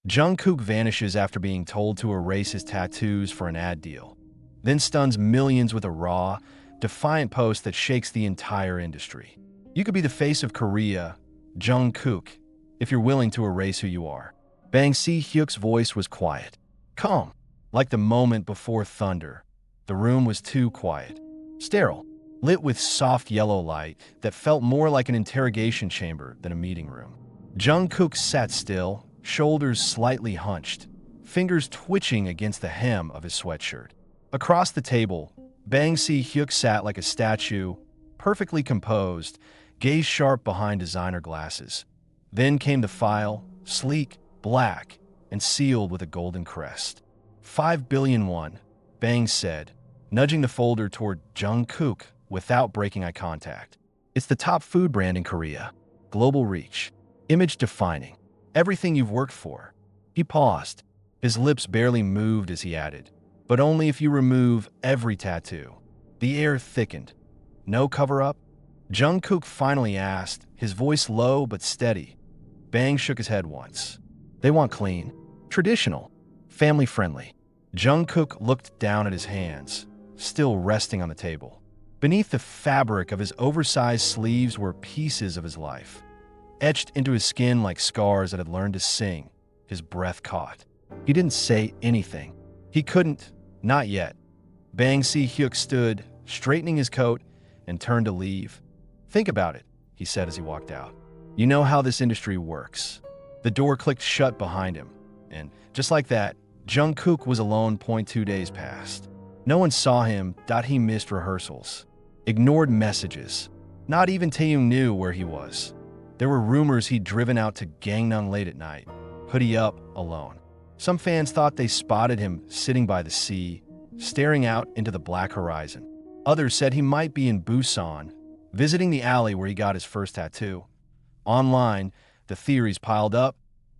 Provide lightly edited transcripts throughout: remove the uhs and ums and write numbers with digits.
Jungkook vanishes after being told to erase his tattoos for an ad deal, then stuns millions with a raw, defiant post that shakes the entire industry. You could be the face of Korea, Jungkook, if you're willing to erase who you are. Bang Si-hyuk's voice was quiet, calm, like the moment before thunder. The room was too quiet, sterile, lit with soft yellow light that felt more like an interrogation chamber than a meeting room. Jungkook sat still, shoulders slightly hunched, fingers twitching against the hem of his sweatshirt. Across the table, Bang Si-hyuk sat like a statue, perfectly composed, gaze sharp behind designer glasses. Then came the file, sleek, black, and sealed with a golden crest. 5 billion won, Bang said, nudging the folder toward Jungkook without breaking eye contact. It's the top food brand in Korea. Global reach. Image defining. Everything you've worked for. He paused. His lips barely moved as he added, but only if you remove every tattoo. The air thickened. No cover-up? Jungkook finally asked, his voice low but steady. Bang shook his head once. They want clean, traditional, family-friendly. Jungkook looked down at his hands, still resting on the table. Beneath the fabric of his oversized sleeves were pieces of his life, etched into his skin like scars that had learned to sing. His breath caught. He didn't say anything. He couldn't, not yet. Bang Si-hyuk stood, straightening his coat, and turned to leave. Think about it, he said as he walked out. You know how this industry works. The door clicked shut behind him, and just like that, Jungkook was alone. 2 days passed. No one saw him. He missed rehearsals, ignored messages. Not even Taeyong knew where he was. There were rumors he'd driven out to Gangneung late at night, hoodie up, alone. Some fans thought they spotted him sitting by the sea, staring out into the black horizon. Others said he might be in Busan, visiting the alley where he got his first tattoo. Online, the theories piled up.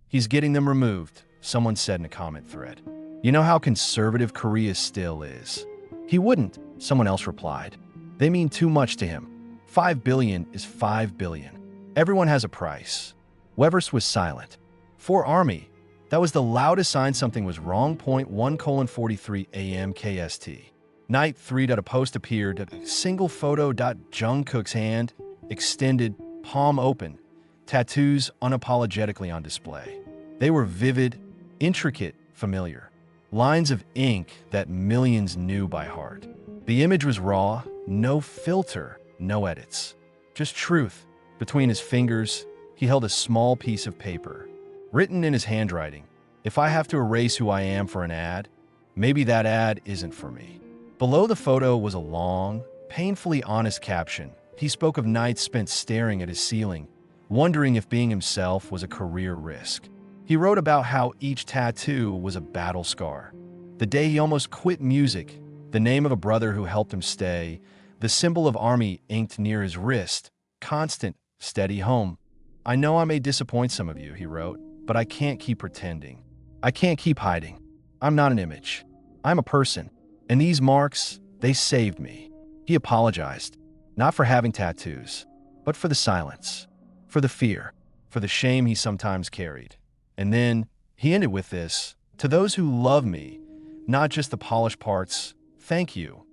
He's getting them removed, someone said in a comment thread. You know how conservative Korea still is. He wouldn't, someone else replied. They mean too much to him. 5 billion is 5 billion. Everyone has a price. Weverse was silent. For Army, that was the loudest sign something was wrong. 1:43 a.m. KST. Night 3. A post appeared. A single photo. Jungkook's hand, extended, palm open. Tattoos unapologetically on display. They were vivid, intricate, familiar. Lines of ink that millions knew by heart. The image was raw, no filter, no edits. Just truth. Between his fingers, he held a small piece of paper. Written in his handwriting, if I have to erase who I am for an ad, maybe that ad isn't for me. Below the photo was a long, painfully honest caption. He spoke of nights spent staring at his ceiling, wondering if being himself was a career risk. He wrote about how each tattoo was a battle scar. The day he almost quit music, the name of a brother who helped him stay, the symbol of Army inked near his wrist, constant, steady home. I know I may disappoint some of you, he wrote, but I can't keep pretending. I can't keep hiding. I'm not an image. I'm a person. And these marks, they saved me. He apologized, not for having tattoos, but for the silence, for the fear, for the shame he sometimes carried. And then he ended with this: to those who love me, not just the polished parts, thank you.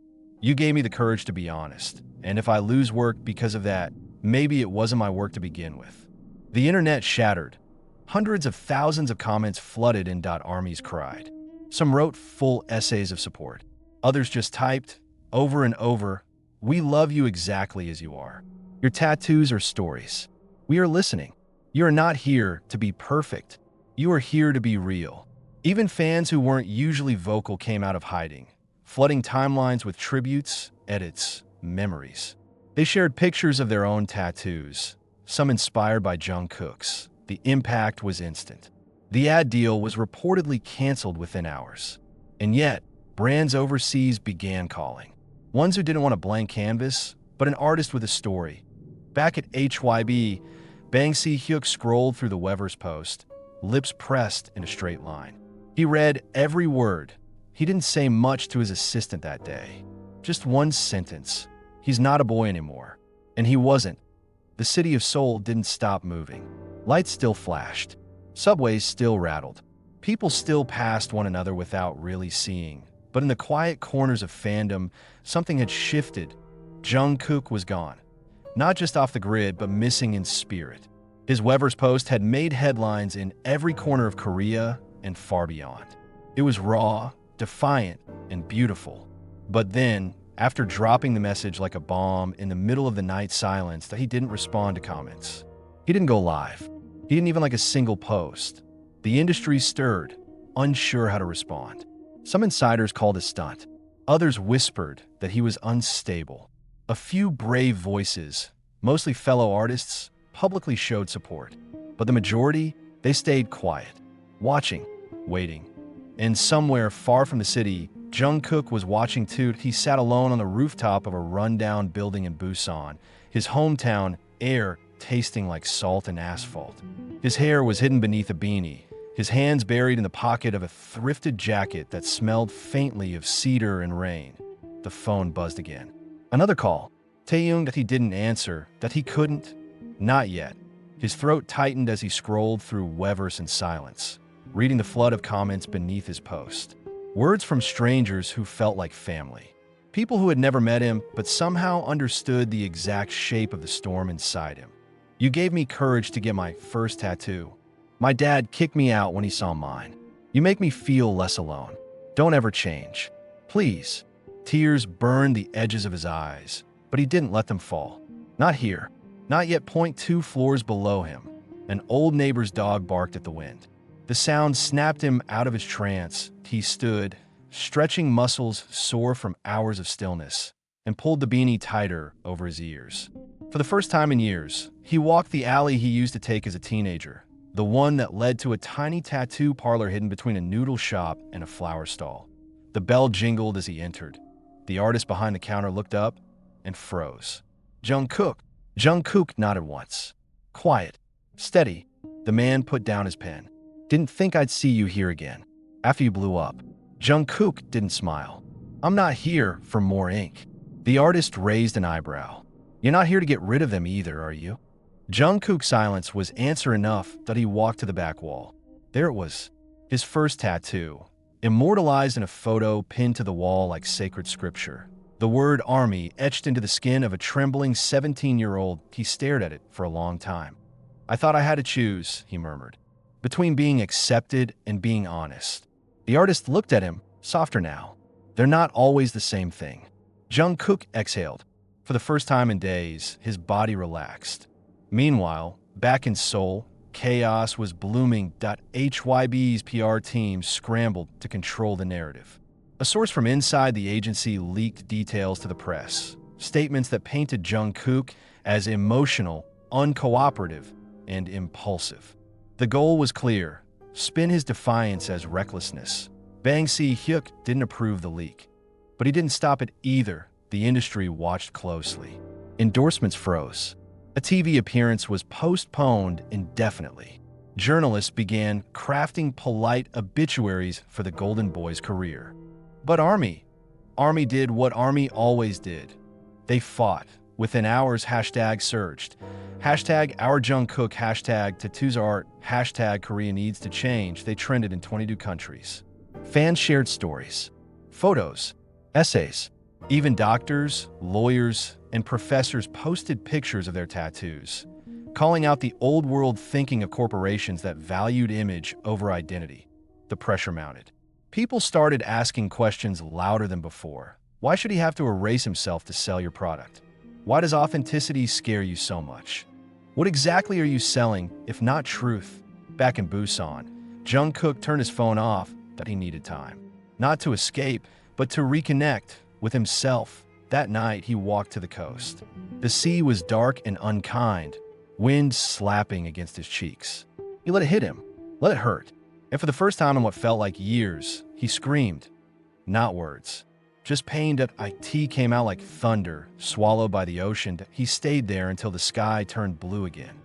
You gave me the courage to be honest. And if I lose work because of that, maybe it wasn't my work to begin with. The internet shattered. Hundreds of thousands of comments flooded in. Armies cried. Some wrote full essays of support. Others just typed, over and over, we love you exactly as you are. Your tattoos are stories. We are listening. You are not here to be perfect. You are here to be real. Even fans who weren't usually vocal came out of hiding, flooding timelines with tributes, edits, memories. They shared pictures of their own tattoos, some inspired by Jungkook's. The impact was instant. The ad deal was reportedly canceled within hours. And yet, brands overseas began calling. Ones who didn't want a blank canvas, but an artist with a story. Back at HYB, Bang Si-hyuk scrolled through the Weverse post, lips pressed in a straight line. He read every word. He didn't say much to his assistant that day. Just one sentence. He's not a boy anymore. And he wasn't. The city of Seoul didn't stop moving. Lights still flashed. Subways still rattled. People still passed one another without really seeing, but in the quiet corners of fandom, something had shifted. Jungkook was gone. Not just off the grid, but missing in spirit. His Weverse post had made headlines in every corner of Korea and far beyond. It was raw, defiant, and beautiful. But then, after dropping the message like a bomb in the middle of the night silence, that he didn't respond to comments. He didn't go live. He didn't even like a single post. The industry stirred, unsure how to respond. Some insiders called it a stunt. Others whispered that he was unstable. A few brave voices, mostly fellow artists, publicly showed support. But the majority, they stayed quiet, watching, waiting. And somewhere far from the city, Jungkook was watching too. He sat alone on the rooftop of a rundown building in Busan, his hometown air tasting like salt and asphalt. His hair was hidden beneath a beanie, his hands buried in the pocket of a thrifted jacket that smelled faintly of cedar and rain. The phone buzzed again. Another call. Taeyong that he didn't answer, that he couldn't. Not yet. His throat tightened as he scrolled through Weverse in silence, reading the flood of comments beneath his post. Words from strangers who felt like family. People who had never met him, but somehow understood the exact shape of the storm inside him. You gave me courage to get my first tattoo. My dad kicked me out when he saw mine. You make me feel less alone. Don't ever change. Please. Tears burned the edges of his eyes, but he didn't let them fall. Not here. Not yet. 2 floors below him. An old neighbor's dog barked at the wind. The sound snapped him out of his trance. He stood, stretching muscles sore from hours of stillness, and pulled the beanie tighter over his ears. For the first time in years, he walked the alley he used to take as a teenager, the one that led to a tiny tattoo parlor hidden between a noodle shop and a flower stall. The bell jingled as he entered. The artist behind the counter looked up and froze. Jungkook. Jungkook nodded once. Quiet. Steady. The man put down his pen. Didn't think I'd see you here again. After you blew up. Jungkook didn't smile. I'm not here for more ink. The artist raised an eyebrow. You're not here to get rid of them either, are you? Jungkook's silence was answer enough that he walked to the back wall. There it was. His first tattoo. Immortalized in a photo pinned to the wall like sacred scripture. The word army etched into the skin of a trembling 17-year-old. He stared at it for a long time. I thought I had to choose, he murmured, between being accepted and being honest. The artist looked at him, softer now. They're not always the same thing. Jungkook exhaled. For the first time in days, his body relaxed. Meanwhile, back in Seoul, chaos was blooming. HYB's PR team scrambled to control the narrative. A source from inside the agency leaked details to the press, statements that painted Jungkook as emotional, uncooperative, and impulsive. The goal was clear: spin his defiance as recklessness. Hyuk didn't approve the leak. But he didn't stop it either. The industry watched closely. Endorsements froze. A TV appearance was postponed indefinitely. Journalists began crafting polite obituaries for the Golden Boy's career. But Army did what Army always did. They fought. Within hours, hashtag surged. Hashtag our Jungkook, hashtag tattoos are art, hashtag Korea needs to change. They trended in 22 countries. Fans shared stories, photos, essays. Even doctors, lawyers, and professors posted pictures of their tattoos, calling out the old world thinking of corporations that valued image over identity. The pressure mounted. People started asking questions louder than before. Why should he have to erase himself to sell your product? Why does authenticity scare you so much? What exactly are you selling, if not truth? Back in Busan, Jungkook turned his phone off that he needed time. Not to escape, but to reconnect with himself. That night, he walked to the coast. The sea was dark and unkind, wind slapping against his cheeks. He let it hit him, let it hurt. And for the first time in what felt like years, he screamed. Not words. Just pain. It came out like thunder, swallowed by the ocean. He stayed there until the sky turned blue again.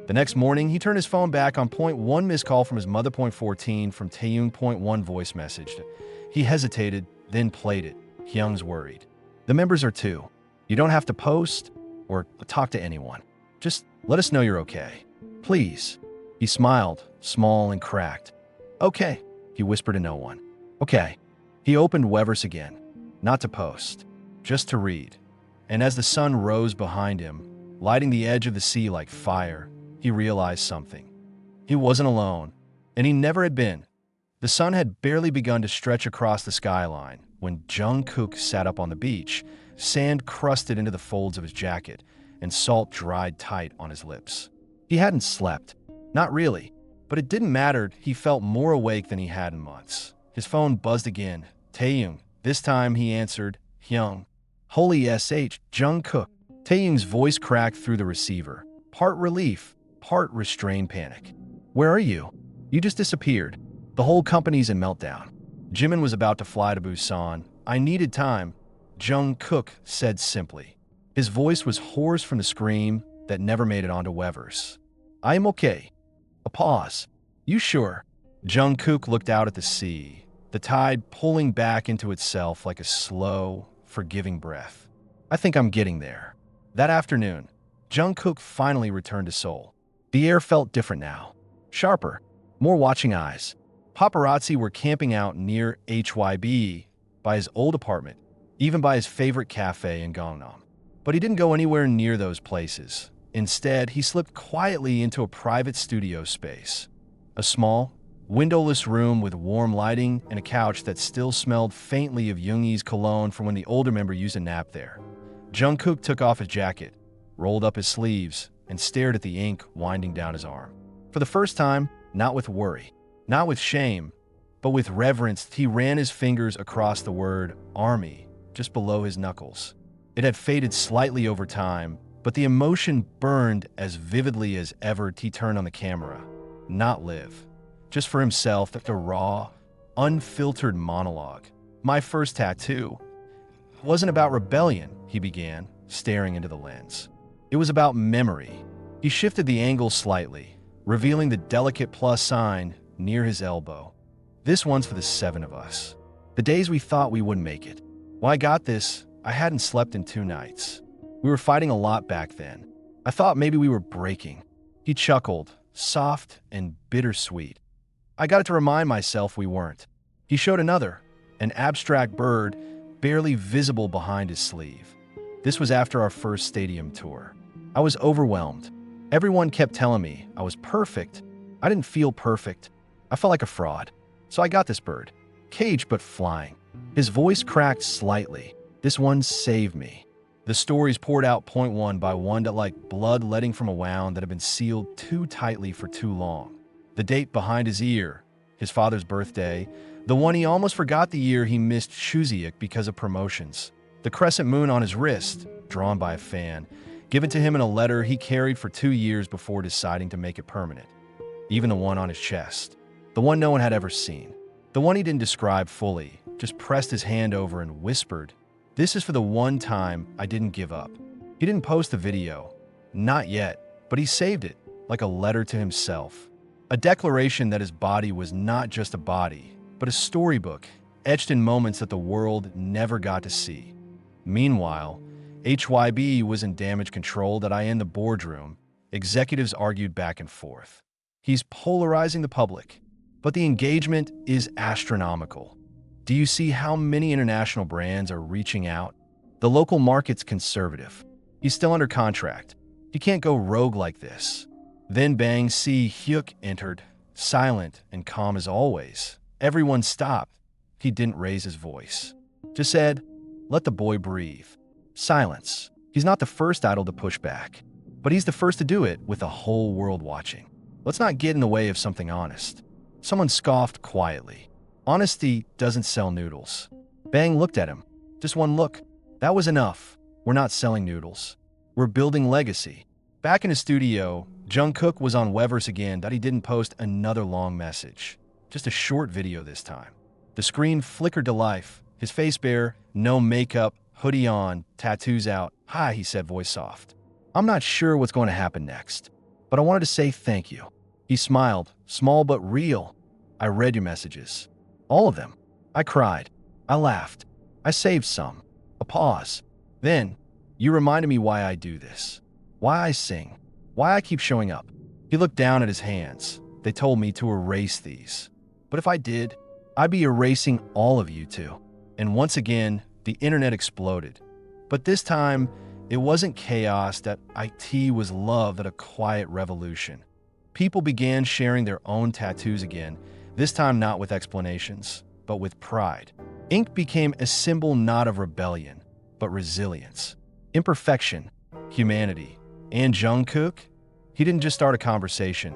The next morning, he turned his phone back on point 1 missed call from his mother, point 14 from Taeyong, point 1 voice message. He hesitated, then played it. Hyung's worried. The members are 2. You don't have to post or talk to anyone. Just let us know you're okay. Please. He smiled, small and cracked. Okay. he whispered to no one. Okay. He opened Weverse again, not to post, just to read. And as the sun rose behind him, lighting the edge of the sea like fire, he realized something. He wasn't alone, and he never had been. The sun had barely begun to stretch across the skyline when Jungkook sat up on the beach, sand crusted into the folds of his jacket, and salt dried tight on his lips. He hadn't slept. Not really. But it didn't matter, he felt more awake than he had in months. His phone buzzed again. Taeyong. This time he answered, Hyung. Holy SH, Jungkook. Taeyong's voice cracked through the receiver. Part relief, part restrained panic. Where are you? You just disappeared. The whole company's in meltdown. Jimin was about to fly to Busan. I needed time, Jungkook said simply. His voice was hoarse from the scream that never made it onto Weverse. I am okay. A pause. You sure? Jungkook looked out at the sea, the tide pulling back into itself like a slow, forgiving breath. I think I'm getting there. That afternoon, Jungkook finally returned to Seoul. The air felt different now. Sharper, more watching eyes. Paparazzi were camping out near HYB, by his old apartment, even by his favorite cafe in Gangnam. But he didn't go anywhere near those places. Instead, he slipped quietly into a private studio space. A small, windowless room with warm lighting and a couch that still smelled faintly of Yoongi's cologne from when the older member used a nap there. Jungkook took off his jacket, rolled up his sleeves, and stared at the ink winding down his arm. For the first time, not with worry, not with shame, but with reverence, he ran his fingers across the word army just below his knuckles. It had faded slightly over time, but the emotion burned as vividly as ever. He turned on the camera, not live, just for himself, the raw, unfiltered monologue. My first tattoo wasn't about rebellion, he began, staring into the lens. It was about memory. He shifted the angle slightly, revealing the delicate plus sign near his elbow. This one's for the 7 of us. The days we thought we wouldn't make it. When I got this, I hadn't slept in 2 nights. We were fighting a lot back then. I thought maybe we were breaking. He chuckled, soft and bittersweet. I got to remind myself we weren't. He showed another, an abstract bird, barely visible behind his sleeve. This was after our first stadium tour. I was overwhelmed. Everyone kept telling me I was perfect. I didn't feel perfect. I felt like a fraud. So I got this bird, caged but flying. His voice cracked slightly. This one saved me. The stories poured out point one by one like blood letting from a wound that had been sealed too tightly for too long. The date behind his ear, his father's birthday, the one he almost forgot the year he missed Chuseok because of promotions. The crescent moon on his wrist, drawn by a fan, given to him in a letter he carried for 2 years before deciding to make it permanent. Even the one on his chest. The one no one had ever seen. The one he didn't describe fully, just pressed his hand over and whispered, "This is for the one time I didn't give up." He didn't post the video. Not yet, but he saved it, like a letter to himself. A declaration that his body was not just a body, but a storybook, etched in moments that the world never got to see. Meanwhile, HYB was in damage control that I in the boardroom. Executives argued back and forth. He's polarizing the public, but the engagement is astronomical. Do you see how many international brands are reaching out? The local market's conservative. He's still under contract. He can't go rogue like this. Then bang, see Hyuk entered, silent and calm as always. Everyone stopped. He didn't raise his voice. Just said, "Let the boy breathe." Silence. He's not the first idol to push back, but he's the first to do it with the whole world watching. Let's not get in the way of something honest. Someone scoffed quietly. Honesty doesn't sell noodles. Bang looked at him. Just one look. That was enough. We're not selling noodles. We're building legacy. Back in his studio, Jungkook was on Weverse again that he didn't post another long message. Just a short video this time. The screen flickered to life. His face bare, no makeup, hoodie on, tattoos out. "Hi," he said, voice soft. "I'm not sure what's going to happen next, but I wanted to say thank you." He smiled, small but real. "I read your messages. All of them. I cried. I laughed. I saved some." A pause. Then, "You reminded me why I do this. Why I sing. Why I keep showing up." He looked down at his hands. "They told me to erase these. But if I did, I'd be erasing all of you too. And once again, the internet exploded. But this time, it wasn't chaos. That IT was love at a quiet revolution. People began sharing their own tattoos again, this time not with explanations, but with pride. Ink became a symbol not of rebellion, but resilience, imperfection, humanity. And Jungkook? He didn't just start a conversation.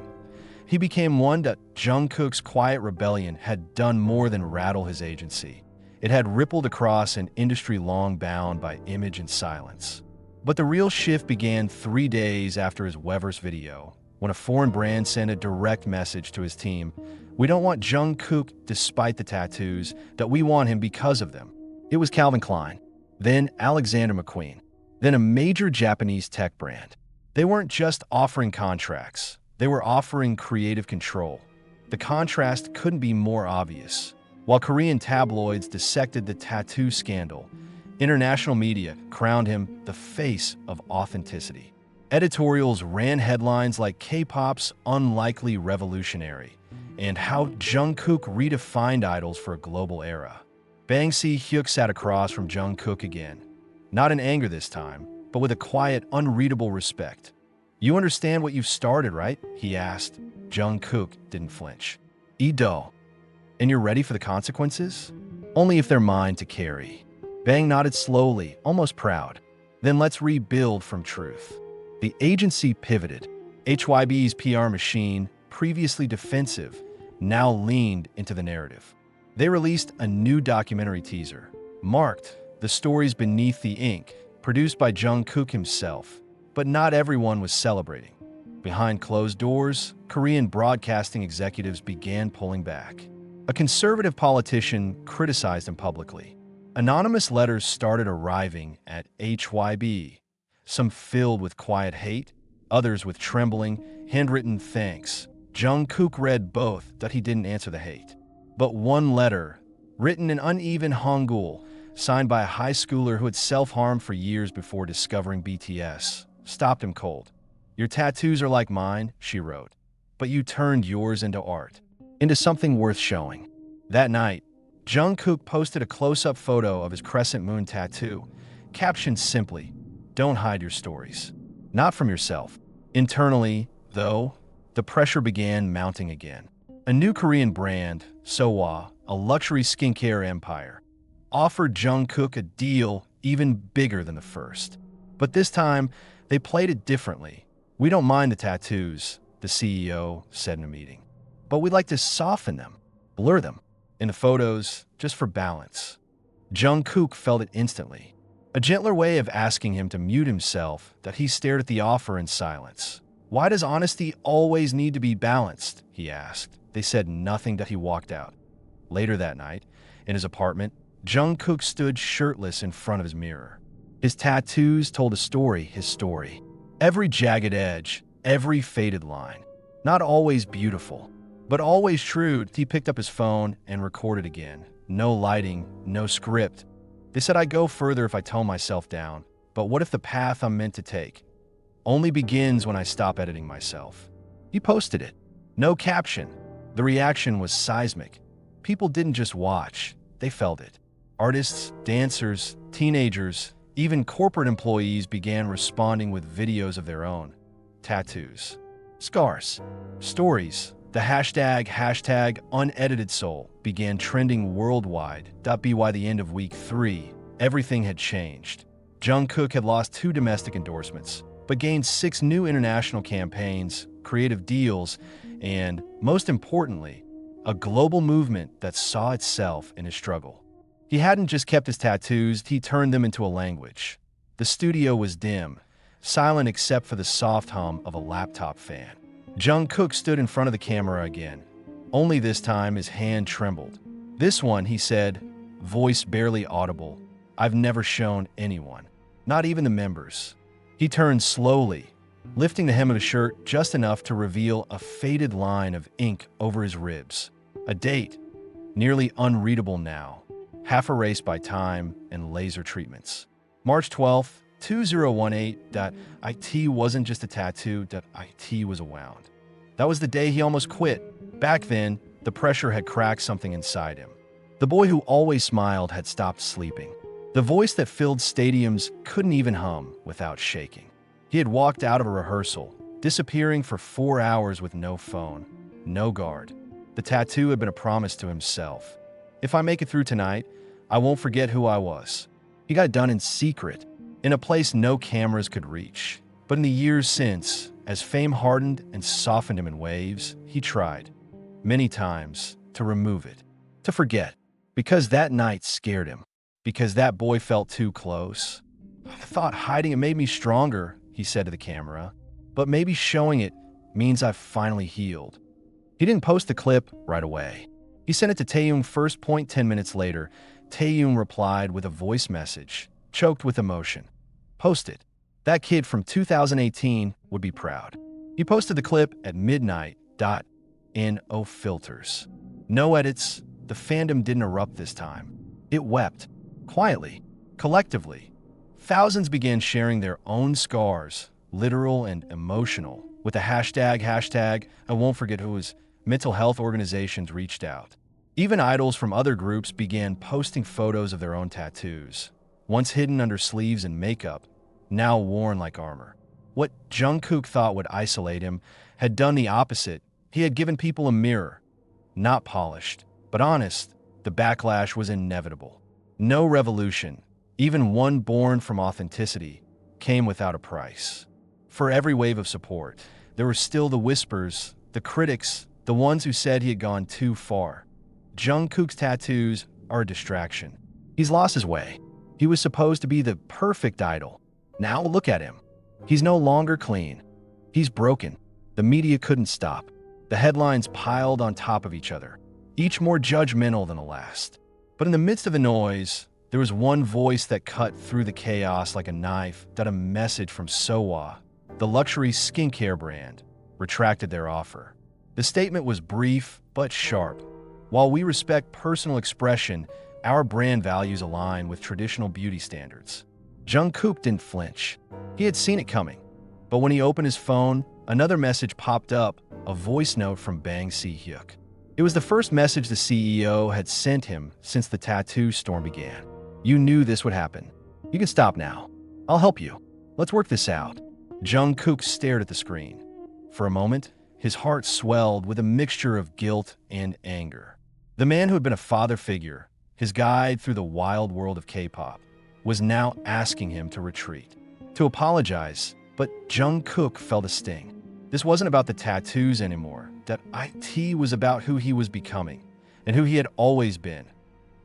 He became one that Jungkook's quiet rebellion had done more than rattle his agency. It had rippled across an industry long bound by image and silence. But the real shift began 3 days after his Weverse video, when a foreign brand sent a direct message to his team: "We don't want Jungkook despite the tattoos, that we want him because of them." It was Calvin Klein, then Alexander McQueen, then a major Japanese tech brand. They weren't just offering contracts, they were offering creative control. The contrast couldn't be more obvious. While Korean tabloids dissected the tattoo scandal, international media crowned him the face of authenticity. Editorials ran headlines like "K-pop's unlikely revolutionary" and "How Jungkook redefined idols for a global era." Bangsi Hyuk sat across from Jungkook again, not in anger this time, but with a quiet, unreadable respect. "You understand what you've started, right?" he asked. Jungkook didn't flinch. "Ido. And you're ready for the consequences?" "Only if they're mine to carry." Bang nodded slowly, almost proud. "Then let's rebuild from truth." The agency pivoted. HYB's PR machine, previously defensive, now leaned into the narrative. They released a new documentary teaser, marked "The Stories Beneath the Ink," produced by Jungkook himself. But not everyone was celebrating. Behind closed doors, Korean broadcasting executives began pulling back. A conservative politician criticized him publicly. Anonymous letters started arriving at HYB, some filled with quiet hate, others with trembling, handwritten thanks. Jungkook read both, that he didn't answer the hate. But one letter, written in uneven Hangul, signed by a high schooler who had self-harmed for years before discovering BTS, stopped him cold. "Your tattoos are like mine," she wrote, "but you turned yours into art, into something worth showing." That night, Jungkook posted a close-up photo of his crescent moon tattoo, captioned simply, "Don't hide your stories." Not from yourself. Internally, though, the pressure began mounting again. A new Korean brand, Sowa, a luxury skincare empire, offered Jungkook a deal even bigger than the first. But this time, they played it differently. "We don't mind the tattoos," the CEO said in a meeting, "but we'd like to soften them, blur them in the photos, just for balance." Jungkook felt it instantly. A gentler way of asking him to mute himself, that he stared at the offer in silence. "Why does honesty always need to be balanced?" he asked. They said nothing, that he walked out. Later that night, in his apartment, Jungkook stood shirtless in front of his mirror. His tattoos told a story, his story. Every jagged edge, every faded line. Not always beautiful, but always true. He picked up his phone and recorded again. No lighting, no script. "They said I go further if I tone myself down, but what if the path I'm meant to take only begins when I stop editing myself?" He posted it. No caption. The reaction was seismic. People didn't just watch, they felt it. Artists, dancers, teenagers, even corporate employees began responding with videos of their own. Tattoos, scars, stories. The hashtag unedited soul began trending worldwide. By the end of week 3, everything had changed. Jungkook had lost 2 domestic endorsements, but gained 6 new international campaigns, creative deals, and, most importantly, a global movement that saw itself in his struggle. He hadn't just kept his tattoos, he turned them into a language. The studio was dim, silent except for the soft hum of a laptop fan. Jungkook stood in front of the camera again. Only this time his hand trembled. "This one," he said, voice barely audible, "I've never shown anyone, not even the members." He turned slowly, lifting the hem of his shirt just enough to reveal a faded line of ink over his ribs. A date, nearly unreadable now, half erased by time and laser treatments. March 12th, 2018. It wasn't just a tattoo, it was a wound. That was the day he almost quit. Back then, The pressure had cracked something inside him. The boy who always smiled had stopped sleeping. The voice that filled stadiums couldn't even hum without shaking. He had walked out of a rehearsal, disappearing for 4 hours with no phone, no guard. The tattoo had been a promise to himself. If I make it through tonight, I won't forget who I was. He got it done in secret, in a place no cameras could reach. But in the years since, as fame hardened and softened him in waves, he tried, many times, to remove it, to forget, because that night scared him, because that boy felt too close. I thought hiding it made me stronger, he said to the camera, but maybe showing it means I've finally healed. He didn't post the clip right away. He sent it to Taeyong first. 10 minutes later, Taeyong replied with a voice message, choked with emotion. Post it. That kid from 2018 would be proud. He posted the clip at midnight. No filters. No edits. The fandom didn't erupt this time. It wept. Quietly. Collectively. Thousands began sharing their own scars, literal and emotional, with the hashtag I won't forget who was. Mental health organizations reached out. Even idols from other groups began posting photos of their own tattoos, once hidden under sleeves and makeup, now worn like armor. What Jungkook thought would isolate him had done the opposite. He had given people a mirror. Not polished, but honest. The backlash was inevitable. No revolution, even one born from authenticity, came without a price. For every wave of support, there were still the whispers, the critics, the ones who said he had gone too far. Jungkook's tattoos are a distraction. He's lost his way. He was supposed to be the perfect idol. Now look at him. He's no longer clean. He's broken. The media couldn't stop. The headlines piled on top of each other, each more judgmental than the last. But in the midst of the noise, there was one voice that cut through the chaos like a knife. A message from Sowa, the luxury skincare brand, retracted their offer. The statement was brief but sharp. While we respect personal expression, our brand values align with traditional beauty standards. Jungkook didn't flinch. He had seen it coming. But when he opened his phone, another message popped up, a voice note from Bang Si-hyuk. It was the first message the CEO had sent him since the tattoo storm began. You knew this would happen. You can stop now. I'll help you. Let's work this out. Jungkook stared at the screen. For a moment, his heart swelled with a mixture of guilt and anger. The man who had been a father figure, his guide through the wild world of K-pop, was now asking him to retreat, to apologize, but Jungkook felt a sting. This wasn't about the tattoos anymore. That it was about who he was becoming, and who he had always been.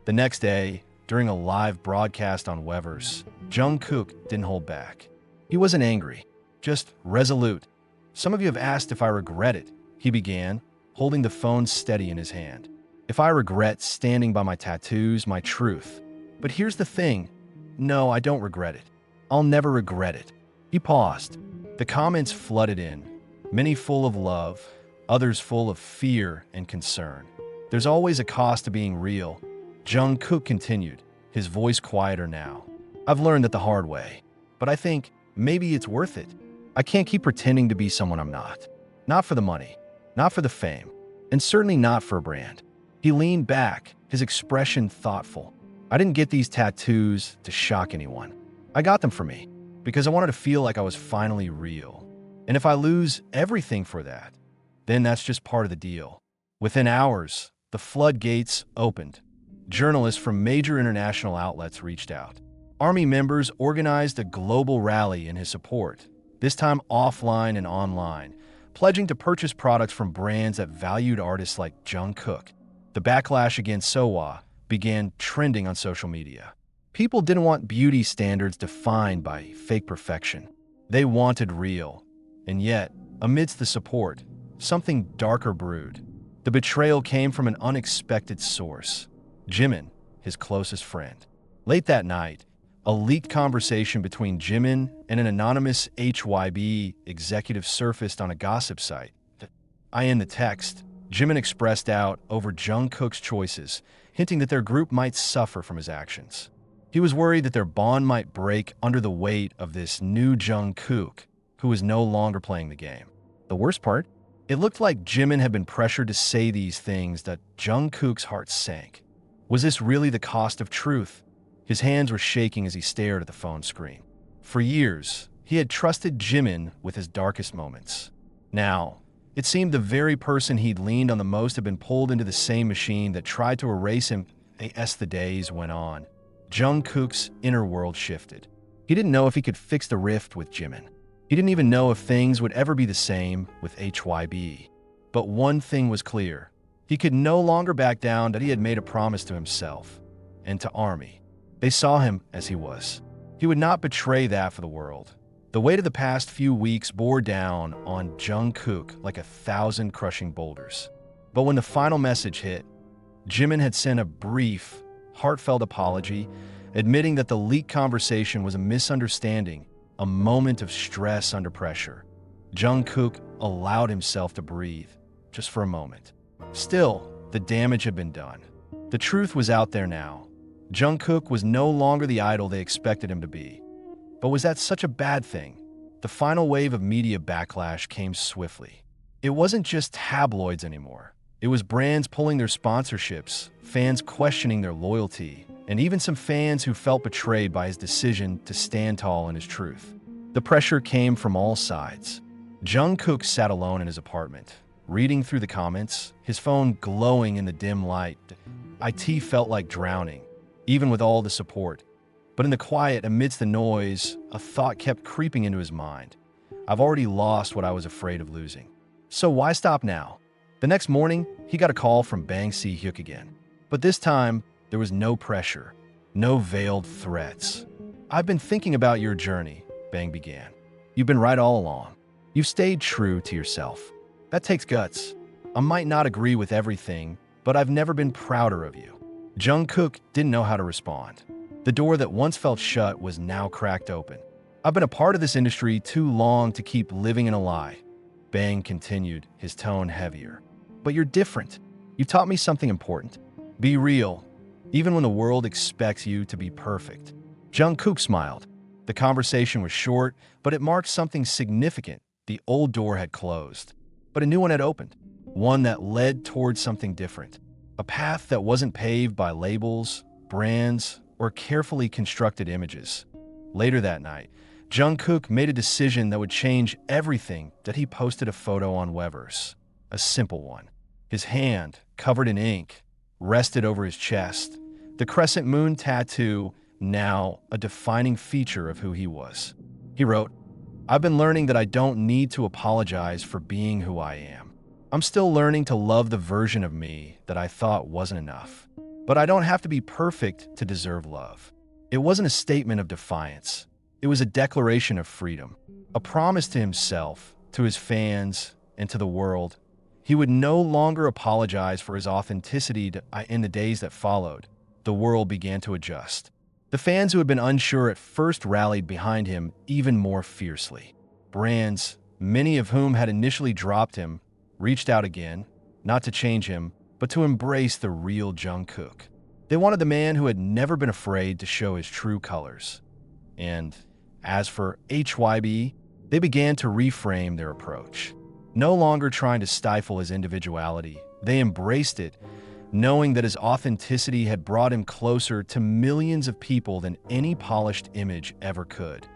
The next day, during a live broadcast on Weverse, Jungkook didn't hold back. He wasn't angry, just resolute. Some of you have asked if I regret it, he began, holding the phone steady in his hand. If I regret standing by my tattoos, my truth. But here's the thing. No, I don't regret it. I'll never regret it. He paused. The comments flooded in, many full of love, others full of fear and concern. There's always a cost to being real. Jungkook continued, his voice quieter now. I've learned that the hard way, but I think maybe it's worth it. I can't keep pretending to be someone I'm not. Not for the money, not for the fame, and certainly not for a brand. He leaned back, his expression thoughtful. I didn't get these tattoos to shock anyone. I got them for me, because I wanted to feel like I was finally real. And if I lose everything for that, then that's just part of the deal. Within hours, the floodgates opened. Journalists from major international outlets reached out. Army members organized a global rally in his support, this time offline and online, pledging to purchase products from brands that valued artists like Jungkook. The backlash against Sowa began trending on social media. People didn't want beauty standards defined by fake perfection. They wanted real. And yet, amidst the support, something darker brewed. The betrayal came from an unexpected source. Jimin, his closest friend. Late that night, a leaked conversation between Jimin and an anonymous HYB executive surfaced on a gossip site. In the text, Jimin expressed doubt over Jungkook's choices, hinting that their group might suffer from his actions. He was worried that their bond might break under the weight of this new Jungkook, who was no longer playing the game. The worst part? It looked like Jimin had been pressured to say these things that Jungkook's heart sank. Was this really the cost of truth? His hands were shaking as he stared at the phone screen. For years, he had trusted Jimin with his darkest moments. Now, it seemed the very person he'd leaned on the most had been pulled into the same machine that tried to erase him as the days went on. Jungkook's inner world shifted. He didn't know if he could fix the rift with Jimin. He didn't even know if things would ever be the same with HYB. But one thing was clear. He could no longer back down, that he had made a promise to himself and to ARMY. They saw him as he was. He would not betray that for the world. The weight of the past few weeks bore down on Jungkook like 1,000 crushing boulders. But when the final message hit, Jimin had sent a brief, heartfelt apology, admitting that the leaked conversation was a misunderstanding, a moment of stress under pressure. Jungkook allowed himself to breathe, just for a moment. Still, the damage had been done. The truth was out there now. Jungkook was no longer the idol they expected him to be. But was that such a bad thing? The final wave of media backlash came swiftly. It wasn't just tabloids anymore. It was brands pulling their sponsorships, fans questioning their loyalty, and even some fans who felt betrayed by his decision to stand tall in his truth. The pressure came from all sides. Jungkook sat alone in his apartment, reading through the comments, his phone glowing in the dim light. IT felt like drowning, even with all the support. But in the quiet, amidst the noise, a thought kept creeping into his mind. I've already lost what I was afraid of losing. So why stop now? The next morning, he got a call from Bang Si-hyuk again. But this time, there was no pressure, no veiled threats. I've been thinking about your journey, Bang began. You've been right all along. You've stayed true to yourself. That takes guts. I might not agree with everything, but I've never been prouder of you. Jungkook didn't know how to respond. The door that once felt shut was now cracked open. I've been a part of this industry too long to keep living in a lie. Bang continued, his tone heavier. But you're different. You taught me something important. Be real, even when the world expects you to be perfect. Jungkook smiled. The conversation was short, but it marked something significant. The old door had closed, but a new one had opened. One that led towards something different. A path that wasn't paved by labels, brands, or carefully constructed images. Later that night, Jungkook made a decision that would change everything. That he posted a photo on Weverse. A simple one. His hand, covered in ink, rested over his chest. The crescent moon tattoo, now a defining feature of who he was. He wrote, I've been learning that I don't need to apologize for being who I am. I'm still learning to love the version of me that I thought wasn't enough. But I don't have to be perfect to deserve love. It wasn't a statement of defiance. It was a declaration of freedom. A promise to himself, to his fans, and to the world. He would no longer apologize for his authenticity in the days that followed. The world began to adjust. The fans who had been unsure at first rallied behind him even more fiercely. Brands, many of whom had initially dropped him, reached out again, not to change him, but to embrace the real Jungkook. They wanted the man who had never been afraid to show his true colors. And as for HYB, they began to reframe their approach. No longer trying to stifle his individuality, they embraced it, knowing that his authenticity had brought him closer to millions of people than any polished image ever could.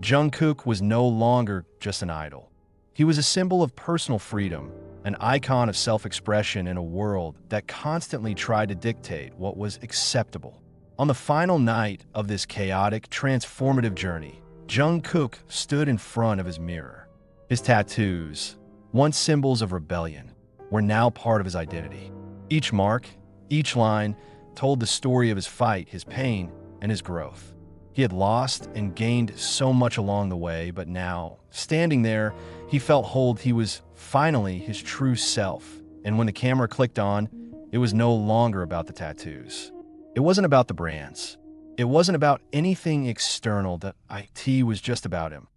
Jungkook was no longer just an idol. He was a symbol of personal freedom, an icon of self-expression in a world that constantly tried to dictate what was acceptable. On the final night of this chaotic, transformative journey, Jungkook stood in front of his mirror. His tattoos, once symbols of rebellion, were now part of his identity. Each mark, each line, told the story of his fight, his pain, and his growth. He had lost and gained so much along the way, but now, standing there, he felt whole. He was finally his true self. And when the camera clicked on, it was no longer about the tattoos. It wasn't about the brands. It wasn't about anything external. The IT was just about him.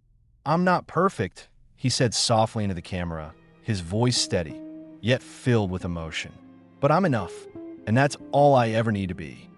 I'm not perfect, he said softly into the camera, his voice steady, yet filled with emotion. But I'm enough, and that's all I ever need to be.